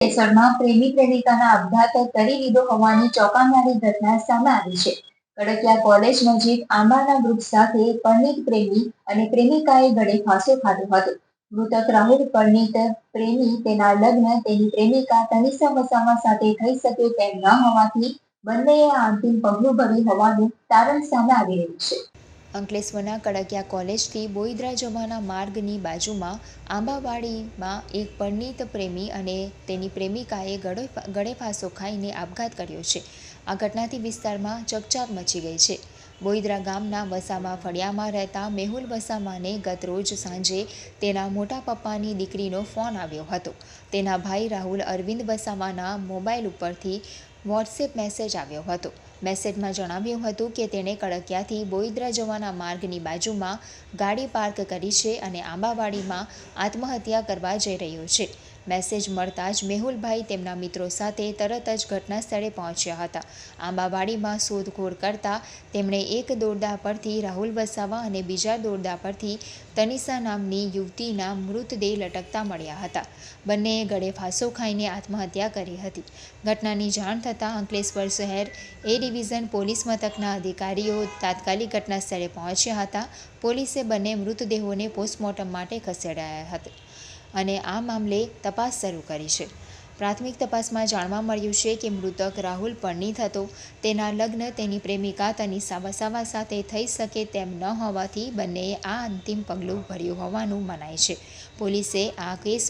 કેસરમાં પ્રેમી પ્રેમિકાના આપઘાત કરી લીધો હોવાની ચોંકાવનારી ઘટના સામે આવી છે. કડકિયા કોલેજ નજીક આંબાના વૃક્ષ સાથે પરણિત પ્રેમી અને પ્રેમિકાએ ગળે ફાંસો ખાધો હતો. મૃતક રાહુલ પરણિત પ્રેમી તેના લગ્ન તેની પ્રેમિકા તનિષા વસાવા સાથે થઈ શકે તેમ ન હોવાથી બંનેએ આ અંતિમ પગલું ભર્યું હોવાનું તારણ સામે આવી રહ્યું છે. અંકલેશ્વરના કડકિયા કોલેજથી બોઈદ્રા જવાના માર્ગની બાજુમાં આંબાવાડીમાં એક પરણિત પ્રેમી અને તેની પ્રેમિકાએ ગળે ફાંસો ખાઈને આપઘાત કર્યો છે. આ ઘટનાથી વિસ્તારમાં ચકચાર મચી ગઈ છે. બોઈદ્રા ગામના વસામા ફળિયામાં રહેતા મેહુલ વસામાને ગત રોજ સાંજે તેના મોટા પપ્પાની દીકરીનો ફોન આવ્યો હતો. તેના ભાઈ રાહુલ અરવિંદ વસામાના મોબાઈલ ઉપરથી વોટ્સએપ મેસેજ આવ્યો હતો. મેસેજમાં જણાવ્યું હતું કે તેણે કડકિયાથી બોઈદ્રા જવાના માર્ગની બાજુમાં ગાડી પાર્ક કરી છે અને આંબાવાડીમાં આત્મહત્યા કરવા જઈ રહ્યો છે. મેસેજ મળતા જ મેહુલભાઈ તેમના મિત્રો સાથે તરત જ ઘટના સ્થળે પહોંચ્યા હતા. આંબાવાડીમાં શોધખોળ કરતા તેમણે એક દોરડા પરથી રાહુલ વસાવા અને બીજા દોરડા પરથી તનિષા નામની યુવતીના મૃતદેહ લટકતા મળ્યા હતા. બંનેએ ગળે ફાંસો ખાઈને આત્મહત્યા કરી હતી. ઘટનાની જાણ થતાં અંકલેશ્વર શહેર એ ડિવિઝન પોલીસ મથકના અધિકારીઓ તાત્કાલિક ઘટના સ્થળે પહોંચ્યા હતા. પોલીસે બંને મૃતદેહોને પોસ્ટમોર્ટમ માટે ખસેડાયા હતા અને આ મામલે તપાસ શરૂ કરી છે. પ્રાથમિક તપાસમાં જાણવા મળ્યું છે કે મૃતક રાહુલ પરણિત હતો. તેના લગ્ન તેની પ્રેમિકા તનિષા વસાવા સાથે થઈ શકે તેમ ન હોવાથી બંનેએ આ અંતિમ પગલું ભર્યું હોવાનું મનાય છે. પોલીસે આ કેસ